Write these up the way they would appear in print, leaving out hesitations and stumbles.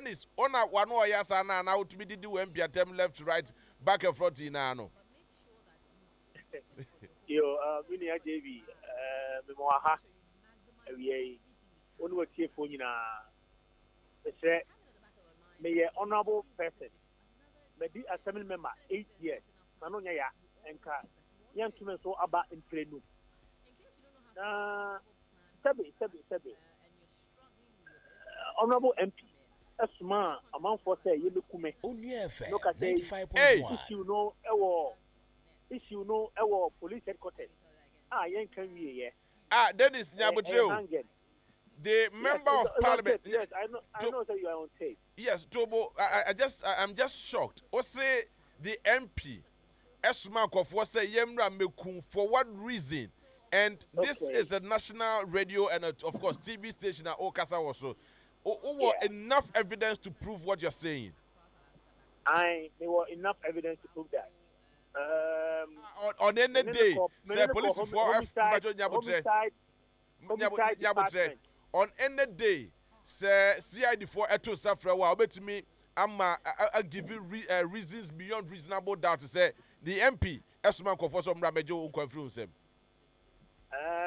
Dennis, Ona Wano Yasana now to be the WMP attempt left to right, back and front in Ano. Yo, Mini Agyei, Memoaha, we Onua Tiefonyina. Say, may an honorable person, may be assembly member 8 years, Manonia, and Car, young Kimen so about in Plenu. Sabi. Honorable MP, a small amount for say, you look me. Look at 95.1. If you know our police headquarters, young can be Dennis Nyabutreo. The member of parliament. Yes, I know that you are on tape. Yes, Tobo. I'm just shocked. What say the MP? Esuma for say Yemra Mekun for what reason? And this is a national radio and of course TV station at Okasa also. Enough evidence to prove what you're saying. There were enough evidence to prove that. On any day, say police for homicide. On any day, say CID for Eto Safra, well, bet me, I give you reasons beyond reasonable doubt to say the MP, Esman for some Ramejo confuse him.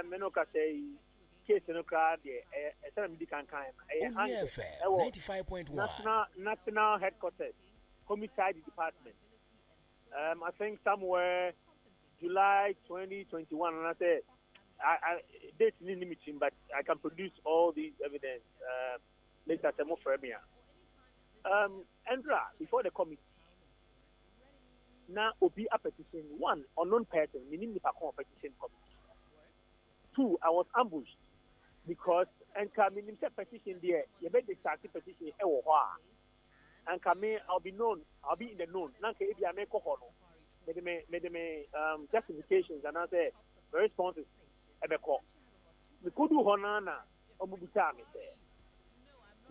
Menoka say, case no crowd, a 95.1 national headquarters, homicide department. I think somewhere July 2021, and I said, I date limiting, but I can produce all these evidence later. Andra, before the committee, now will be a petition. One, unknown person, meaning the petition committee. Two, I was ambushed because and coming in petition there, you bet the start petition and come I'll be known, I'll be in the known. Nanka if you make justifications and I say the response is we could do honana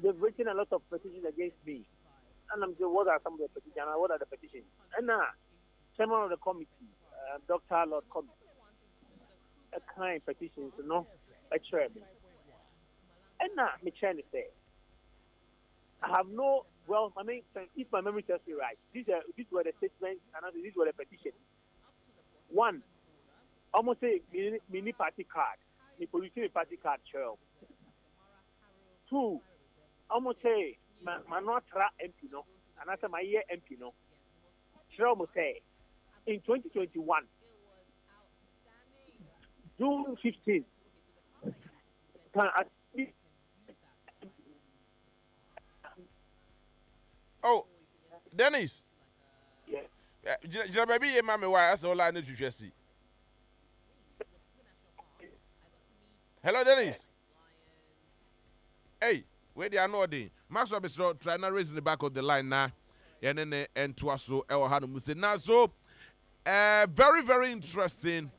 they've written a lot of petitions against me. And I'm saying, what are some of the petitions and what are the petitions? And now, chairman of the committee, Dr. Lord Committee, a kind petitions, a chairman. And now, my chairman say, I have no, well, I mean, if my memory tells me right, these were the statements and these were the petitions. One, almost say mini party card, the police party card chair. Two, almost say Manotra MP no, and after my year MP no. Chair almost say in 2021, June 15th, oh, Dennis. Yeah. Baby, mama, why I saw line to see. Hello, Dennis. Hey, where they are not doing? Maxwell be so trying to raise in the back of the line now. And then and to us so now so very, very interesting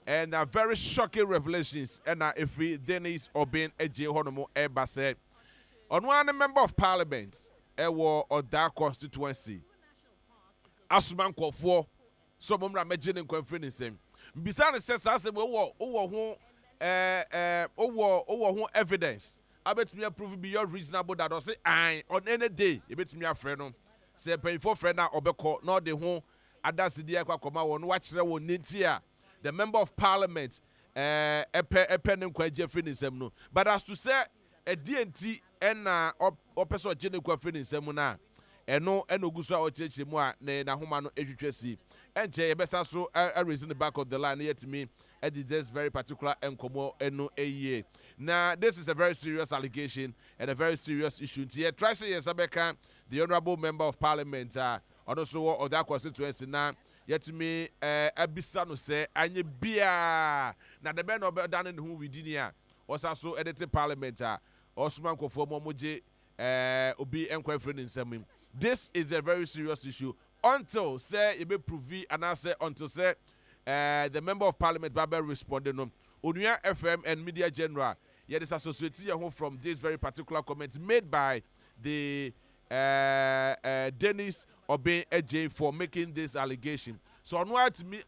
and very shocking revelations. And if we Dennis Obeng Agyei Honomo Eba said on one member of parliament, or that constituency. Asuman Kofo, some of them are conference him. Besides, says, I said, evidence. I bet me prove beyond reasonable that I say, I on any day, you bet me a friend. Say, pay for friend or Beko, not the home. Adas the Aqua Coma, one watch the one Nintia, the member of parliament, a pen and quite Jeffrey. But as to say, a DNT and person Jenny conference semuna. No gusa or church moi na humano education and jay besa so a reason the back of the line here to me at this very particular encomo no a year. Now this is a very serious allegation and a very serious issue. Here try say yes Abeka, the honorable member of parliament also of that constituency now yet to me abisa no say anye bia na the men of done who we did here was also edited parliament Osman Kofo Momoje obi enquire friend in Semim. This is a very serious issue. Until say it be proved and I say until say the member of parliament Baba responded no Onua FM and Media General yet is associated from this very particular comment made by the Dennis Obeng Agyei for making this allegation. So Onua to me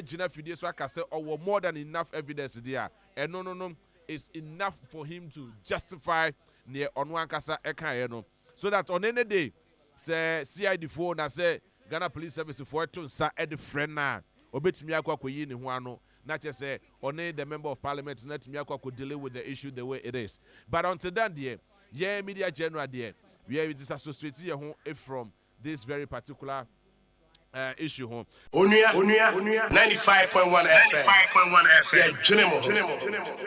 Gina Fide so I can say more than enough evidence there. And no it's enough for him to justify near Onua Kasa Eka no. so that on any day say CID for na say Ghana Police Service for to nsa e de friend na obetumi akwakoyi ne ho ano na che say only the member of parliament na tumi akwa deal with the issue the way it is. But until then there, yeah, media general there, we are disassociate your home from this very particular issue home. Onua 95.1 FM. 95.1 FM. Yeah,